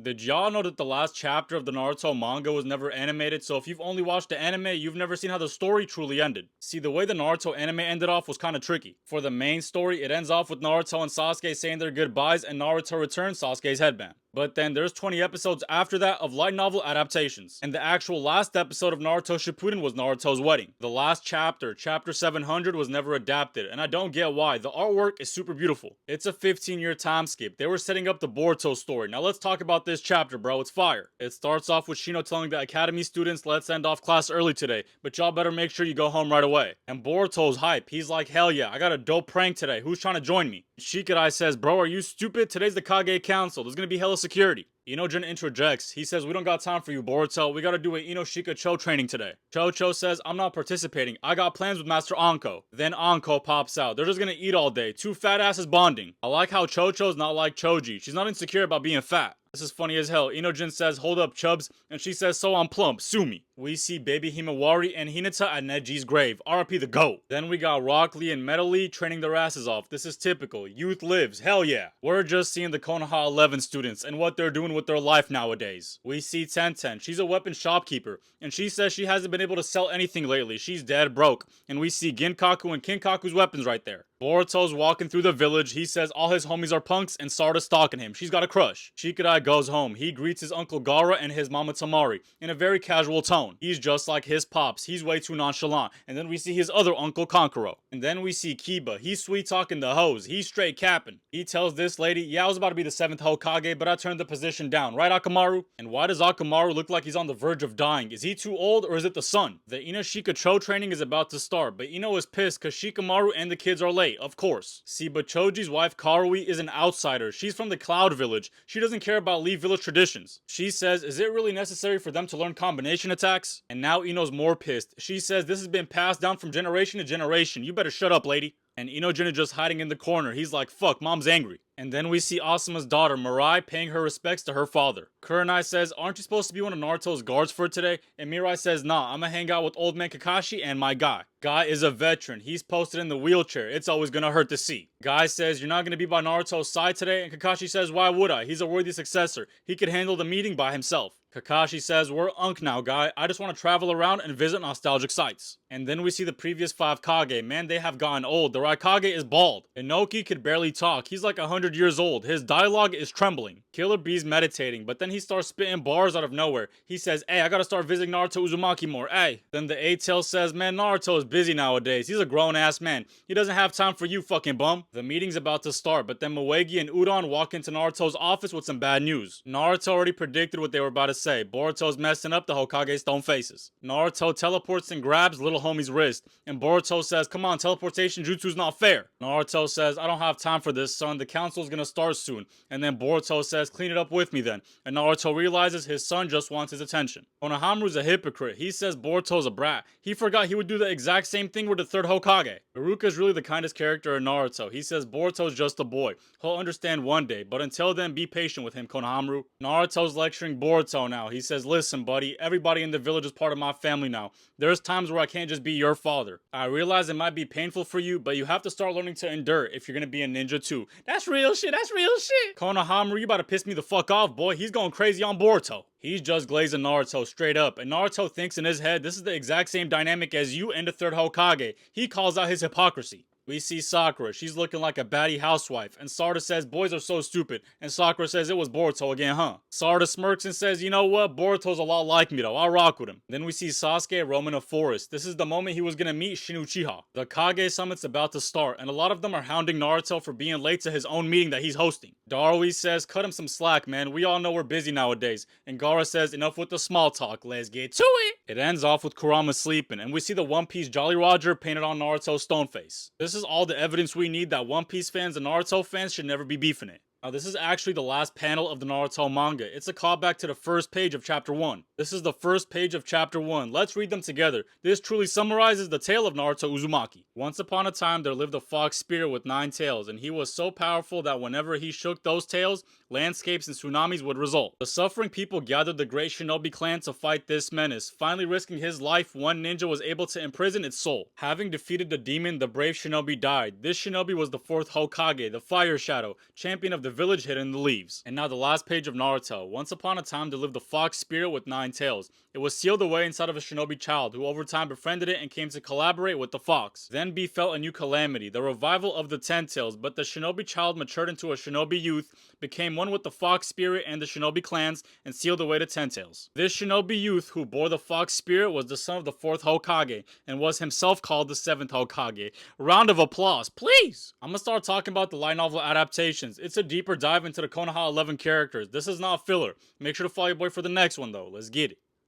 Did y'all know that the last chapter of the Naruto manga was never animated? So if you've only watched the anime, you've never seen how the story truly ended. See, the way the Naruto anime ended off was kind of tricky. For the main story, it ends off with Naruto and Sasuke saying their goodbyes and Naruto returns Sasuke's headband. But then there's 20 episodes after that of light novel adaptations. And the actual last episode of Naruto Shippuden was Naruto's wedding. The last chapter, chapter 700, was never adapted, and I don't get why. The artwork is super beautiful. It's a 15-year time skip. They were setting up the Boruto story. Now let's talk about this chapter, bro. It's fire. It starts off with Shino telling the academy students, let's end off class early today, but y'all better make sure you go home right away. And Boruto's hype. He's like, hell yeah, I got a dope prank today. Who's trying to join me? Shikadai says, bro, are you stupid? Today's the Kage Council. There's gonna be hella security. Inojin interjects. He says, we don't got time for you, Boruto. We gotta do an Inoshika Cho training today. Cho says, I'm not participating. I got plans with Master Anko. Then Anko pops out. They're just gonna eat all day. Two fat asses bonding. I like how Cho's not like Choji. She's not insecure about being fat. This is funny as hell. Inojin says, hold up, Chubs. And she says, so I'm plump. Sue me. We see baby Himawari and Hinata at Neji's grave. RIP the GOAT. Then we got Rock Lee and Metal Lee training their asses off. This is typical. Youth lives. Hell yeah. We're just seeing the Konoha 11 students and what they're doing with their life nowadays. We see Tenten. She's a weapon shopkeeper. And she says she hasn't been able to sell anything lately. She's dead broke. And we see Ginkaku and Kinkaku's weapons right there. Boruto's walking through the village. He says all his homies are punks and Sarda's stalking him. She's got a crush. Shikadai goes home. He greets his uncle Gaara and his mama Tamari in a very casual tone. He's just like his pops. He's way too nonchalant. And then we see his other uncle Kankuro. And then we see Kiba. He's sweet talking the hoes. He's straight capping. He tells this lady, yeah, I was about to be the 7th Hokage, but I turned the position down. Right, Akamaru? And why does Akamaru look like he's on the verge of dying? Is he too old or is it the sun? The Inoshika Cho training is about to start, but Ino is pissed because Shikamaru and the kids are late. Of course. See, but Choji's wife Karui is an outsider. She's from the Cloud Village. She doesn't care about Lee Village traditions. She says, is it really necessary for them to learn combination attacks? And now Ino's more pissed. She says, this has been passed down from generation to generation. You better shut up, lady. And Inojin is just hiding in the corner. He's like, fuck, mom's angry. And then we see Asuma's daughter, Mirai, paying her respects to her father. Kurenai says, aren't you supposed to be one of Naruto's guards for today? And Mirai says, nah, I'ma hang out with old man Kakashi and my guy. Guy is a veteran. He's posted in the wheelchair. It's always gonna hurt to see. Guy says, you're not gonna be by Naruto's side today? And Kakashi says, why would I? He's a worthy successor. He could handle the meeting by himself. Kakashi says, we're unk now, guy. I just want to travel around and visit nostalgic sites. And then we see the previous 5 Kage. Man, they have gotten old. The Raikage is bald. Inoki could barely talk. He's like 100 years old. His dialogue is trembling. Killer Bee's meditating, but then he starts spitting bars out of nowhere. He says, hey, I gotta start visiting Naruto Uzumaki more, hey. Then the A-Tail says, man, Naruto is busy nowadays. He's a grown-ass man. He doesn't have time for you, fucking bum. The meeting's about to start, but then Moegi and Udon walk into Naruto's office with some bad news. Naruto already predicted what they were about to say. Boruto's messing up the Hokage stone faces. Naruto teleports and grabs little homie's wrist, and Boruto says, come on, teleportation jutsu's not fair. Naruto says, I don't have time for this, son. The council's gonna start soon. And then Boruto says, clean it up with me then. And Naruto realizes his son just wants his attention. Konohamaru's a hypocrite. He says Boruto's a brat. He forgot he would do the exact same thing with the 3rd Hokage. Iruka's really the kindest character in Naruto. He says Boruto's just a boy. He'll understand one day, but until then, be patient with him, Konohamaru. Naruto's lecturing Boruto now. He says, listen, buddy, everybody in the village is part of my family now. There's times where I can't just be your father. I realize it might be painful for you, but you have to start learning to endure if you're gonna be a ninja too. That's real shit, that's real shit. Konohamaru, you about to piss me the fuck off, boy. He's going crazy on Boruto. He's just glazing Naruto straight up, and Naruto thinks in his head this is the exact same dynamic as you and the 3rd Hokage. He calls out his hypocrisy. We see Sakura. She's looking like a baddie housewife. And Sarda says, boys are so stupid. And Sakura says, it was Boruto again, huh? Sarda smirks and says, you know what? Boruto's a lot like me, though. I'll rock with him. Then we see Sasuke roaming a forest. This is the moment he was going to meet Shin Uchiha. The Kage summit's about to start, and a lot of them are hounding Naruto for being late to his own meeting that he's hosting. Darui says, cut him some slack, man. We all know we're busy nowadays. And Gaara says, enough with the small talk. Let's get to it. It ends off with Kurama sleeping, and we see the One Piece Jolly Roger painted on Naruto's stone face. This is all the evidence we need that One Piece fans and Naruto fans should never be beefing it. Now this is actually the last panel of the Naruto manga. It's a callback to the first page of chapter 1. This is the first page of chapter 1. Let's read them together. This truly summarizes the tale of Naruto Uzumaki. Once upon a time there lived a fox spirit with 9 tails, and he was so powerful that whenever he shook those tails, landscapes and tsunamis would result. The suffering people gathered the great shinobi clan to fight this menace. Finally risking his life, one ninja was able to imprison its soul. Having defeated the demon, the brave shinobi died. This shinobi was the 4th Hokage, the Fire Shadow, champion of the the village hidden in the leaves. And now the last page of Naruto. Once upon a time there lived a fox spirit with 9 tails. It was sealed away inside of a shinobi child who over time befriended it and came to collaborate with the fox. Then befell a new calamity, the revival of the 10 tails, but the shinobi child matured into a shinobi youth, became one with the fox spirit and the shinobi clans, and sealed away the 10 tails. This shinobi youth who bore the fox spirit was the son of the 4th Hokage, and was himself called the 7th Hokage. Round of applause, please! I'm gonna start talking about the light novel adaptations. It's a deeper dive into the Konoha 11 characters. This is not filler. Make sure to follow your boy for the next one though. Let's get it.